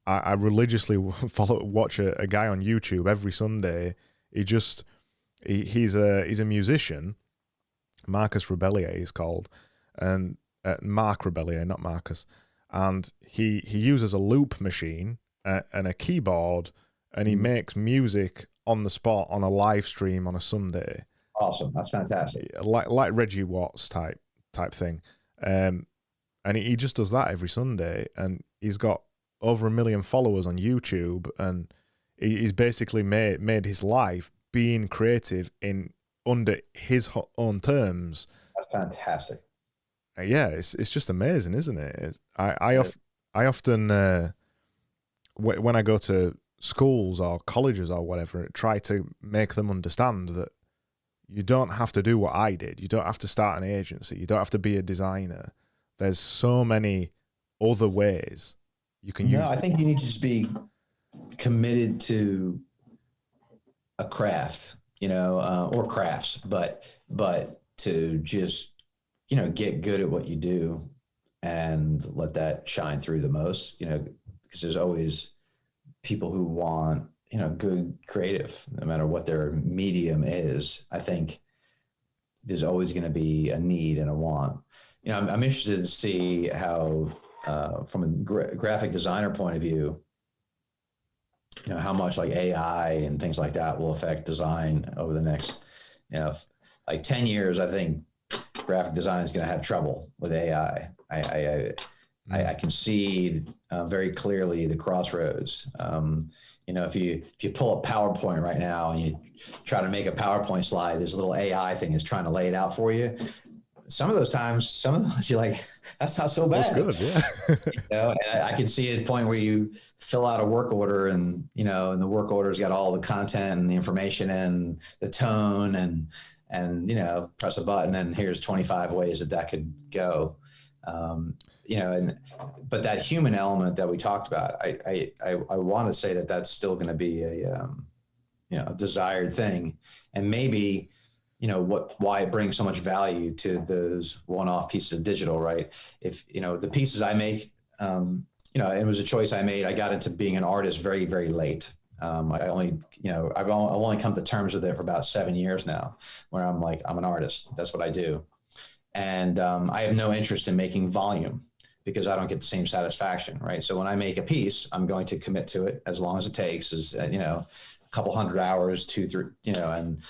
I religiously watch a guy on YouTube every Sunday. He's a musician, Marcus Rebellier he's called, and Mark Rebellier, not Marcus. And he uses a loop machine and a keyboard, and he makes music on the spot on a live stream on a Sunday. Awesome, that's fantastic. Like Reggie Watts type thing, and he just does that every Sunday, and he's got over 1 million followers on YouTube, and he's basically made his life being creative in under his own terms. That's fantastic. Yeah, it's just amazing, isn't it? I often when I go to schools or colleges or whatever, try to make them understand that you don't have to do what I did. You don't have to start an agency. You don't have to be a designer. There's so many other ways you can use. No, I think you need to just be committed to a craft, you know, or crafts, but to just, you know, get good at what you do and let that shine through the most, you know, because there's always people who want, you know, good creative, no matter what their medium is. I think there's always going to be a need and a want. You know, I'm interested to see how, from a graphic designer point of view, you know, how much like AI and things like that will affect design over the next, you know, like 10 years. I think graphic design is going to have trouble with AI. I can see very clearly the crossroads. You know, if you pull a PowerPoint right now and you try to make a PowerPoint slide, this little AI thing is trying to lay it out for you. Some of those you're like, that's not so bad. That's good, yeah. You know, and I can see a point where you fill out a work order, and you know, and the work order's got all the content and the information and the tone, and you know, press a button and here's 25 ways that could go. You know, but that human element that we talked about, I want to say that that's still going to be a you know, a desired thing, and maybe, you know, why it brings so much value to those one-off pieces of digital, right? If, you know, the pieces I make, you know, it was a choice I made. I got into being an artist very, very late. I only, you know, I've only come to terms with it for about 7 years now, where I'm like, I'm an artist. That's what I do. And I have no interest in making volume because I don't get the same satisfaction, right? So when I make a piece, I'm going to commit to it as long as it takes, is, you know, a couple hundred hours, 2, 3, you know, and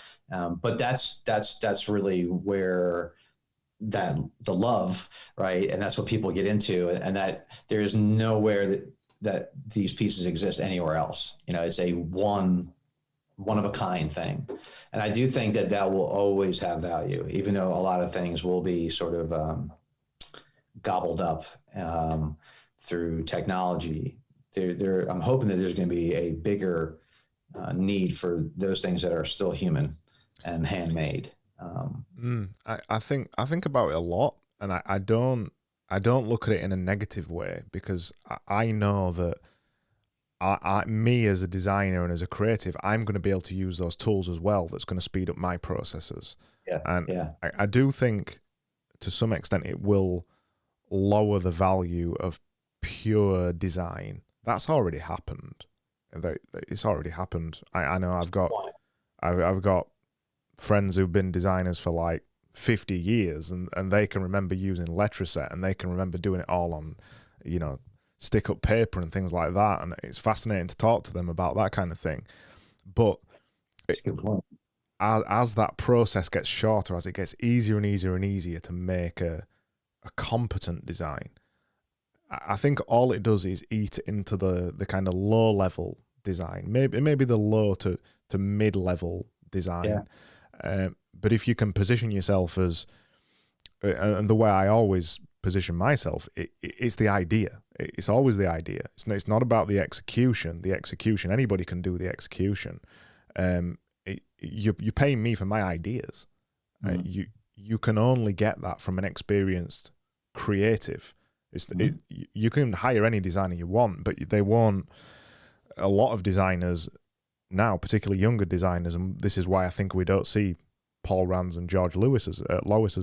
but that's really where the love, right? And that's what people get into, and that there is nowhere that these pieces exist anywhere else. You know, it's a one of a kind thing. And I do think that will always have value, even though a lot of things will be sort of gobbled up through technology. I'm hoping that there's going to be a bigger need for those things that are still human and handmade. I think about it a lot, and I don't look at it in a negative way, because I know that me as a designer and as a creative, I'm going to be able to use those tools as well. That's going to speed up my processes. Yeah. And yeah. I do think to some extent it will lower the value of pure design. That's already happened. It's already happened. I know I've got friends who've been designers for like 50 years, and they can remember using Letraset, and they can remember doing it all on, you know, stick up paper and things like that. And it's fascinating to talk to them about that kind of thing. But That's a good point. As that process gets shorter, as it gets easier and easier and easier to make a competent design, I think all it does is eat into the kind of low level design, maybe the low to mid level design. But if you can position yourself as, and the way I always position myself, it's the idea. It's always the idea. It's not about the execution. The execution, anybody can do the execution. You're paying me for my ideas. You can only get that from an experienced creative. You can hire any designer you want, but they won't. A lot of designers now, particularly younger designers, and this is why I think we don't see Paul Rands and George Lewis's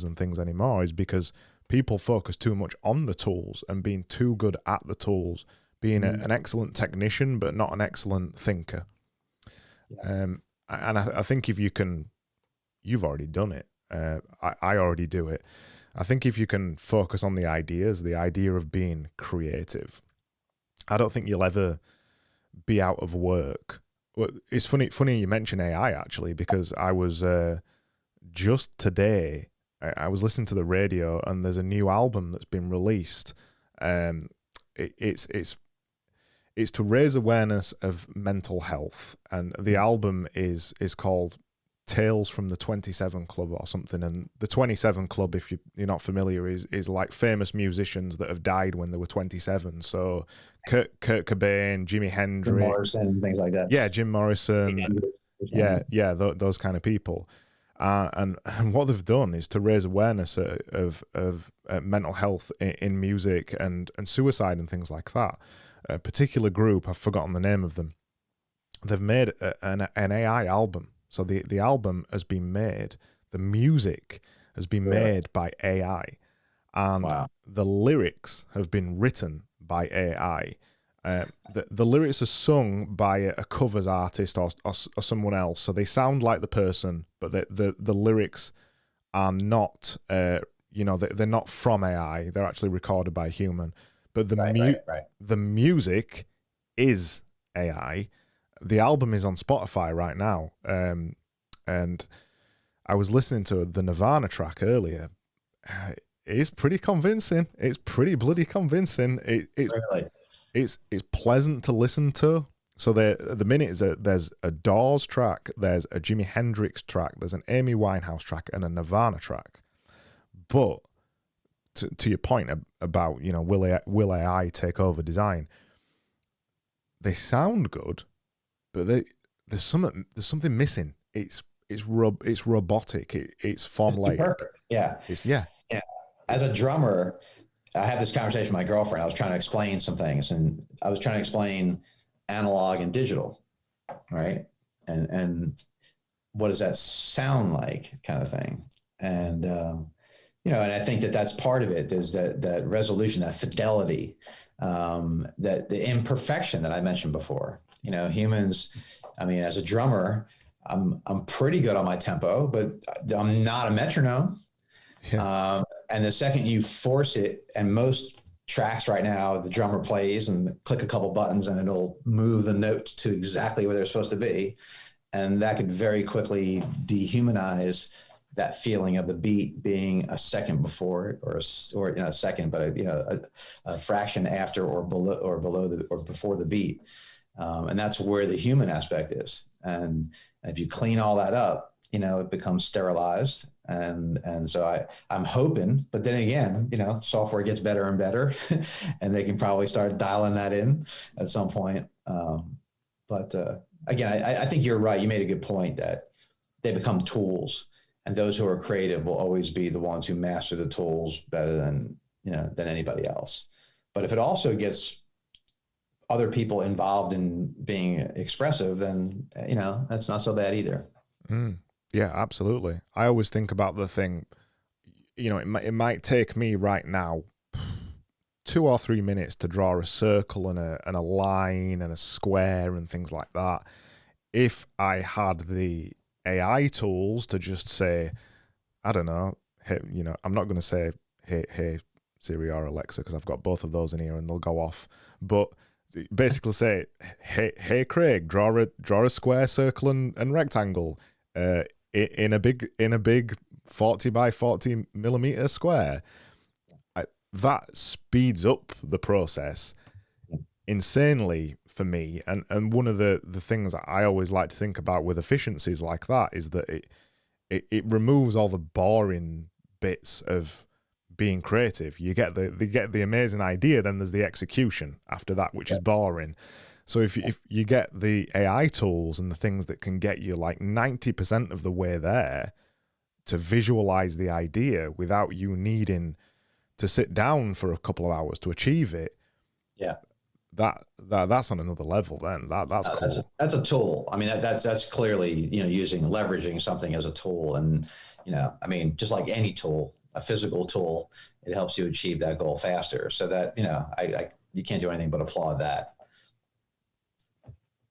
and things anymore, is because people focus too much on the tools and being too good at the tools, being an excellent technician but not an excellent thinker. And I think if you can, you've already done it. I already do it. I think if you can focus on the ideas, the idea of being creative, I don't think you'll ever be out of work. Well, it's funny you mention AI, actually, because I was just today, I was listening to the radio and there's a new album that's been released. It's to raise awareness of mental health, and the album is called Tales from the 27 Club or something. And the 27 Club, if you're not familiar, is like famous musicians that have died when they were 27. So Kurt Cobain, Jimi Hendrix, Jim Morrison, things like that. Yeah, Jim Morrison. Those kind of people. And what they've done is to raise awareness of mental health in music and suicide and things like that. A particular group, I've forgotten the name of them, they've made an AI album. So the album has been made, the music has been made by AI, and the lyrics have been written by AI. The lyrics are sung by a covers artist or someone else, so they sound like the person, but the lyrics are not, they're not from AI. They're actually recorded by a human. But the music is AI. The album is on Spotify right now, and I was listening to the Nirvana track earlier. It's pretty convincing. It's pretty bloody convincing. It's pleasant to listen to. So at the minute there's a Doors track, there's a Jimi Hendrix track, there's an Amy Winehouse track, and a Nirvana track. But to your point about will AI take over design? They sound good, but there's something missing. It's robotic. It's formulaic. Perfect. Yeah. As a drummer, I had this conversation with my girlfriend. I was trying to explain some things, and I was trying to explain analog and digital, right? And what does that sound like, kind of thing. And and I think that's part of it, is that resolution, that fidelity, that the imperfection that I mentioned before. Humans, as a drummer, I'm pretty good on my tempo, but I'm not a metronome. Yeah. And the second you force it, and most tracks right now, the drummer plays and click a couple buttons and it'll move the notes to exactly where they're supposed to be. And that could very quickly dehumanize that feeling of the beat being a second before, or a second, but a fraction after or below or before the beat. And that's where the human aspect is. And if you clean all that up, it becomes sterilized. And so I'm hoping, but then again, software gets better and better and they can probably start dialing that in at some point. But again, I think you're right. You made a good point that they become tools, and those who are creative will always be the ones who master the tools better than anybody else. But if it also gets other people involved in being expressive, then, that's not so bad either. Yeah, absolutely. I always think about the thing, it might take me right now 2 or 3 minutes to draw a circle and a line and a square and things like that. If I had the AI tools to just say, I don't know, hey, I'm not going to say, hey, Siri or Alexa, because I've got both of those in here and they'll go off. But basically say, hey Craig, draw a square, circle, and rectangle in a big 40 by 40 millimeter square. That speeds up the process insanely for me. And one of the things that I always like to think about with efficiencies like that is that it removes all the boring bits of being creative. You get the amazing idea, then there's the execution after that, which is boring. So if you get the AI tools and the things that can get you like 90% of the way there to visualize the idea without you needing to sit down for a couple of hours to achieve it, that's on another level. Then that's cool. That's a tool. I mean, that's clearly, leveraging something as a tool. And, I mean, just like any tool, a physical tool, it helps you achieve that goal faster. So that, you can't do anything but applaud that.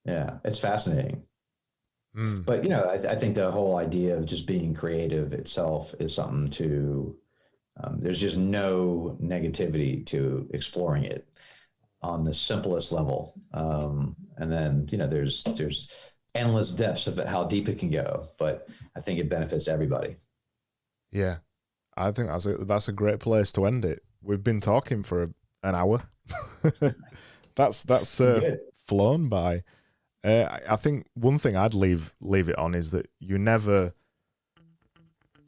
Yeah, it's fascinating. But, I think the whole idea of just being creative itself is something to, there's just no negativity to exploring it on the simplest level. And then, there's endless depths of how deep it can go, but I think it benefits everybody. Yeah, I think that's a great place to end it. We've been talking for an hour. that's flown by. I think one thing I'd leave it on is that you never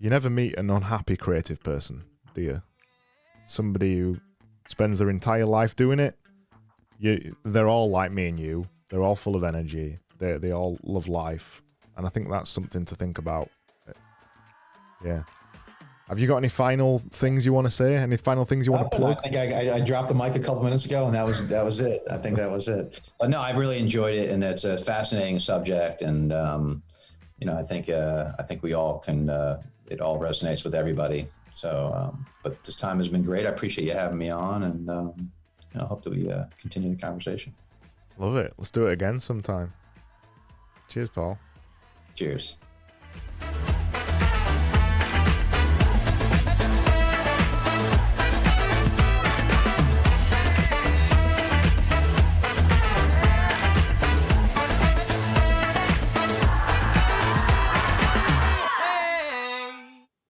meet an unhappy creative person, do you? Somebody who spends their entire life doing it. They're all like me and you. They're all full of energy. They all love life, and I think that's something to think about. Yeah. Have you got any final things you want to say? Any final things you want to plug? I think I dropped the mic a couple minutes ago, and that was it. I think that was it. But no, I've really enjoyed it, and it's a fascinating subject. And I think we all can. It all resonates with everybody. So, but this time has been great. I appreciate you having me on, and I hope that we continue the conversation. Love it. Let's do it again sometime. Cheers, Paul. Cheers.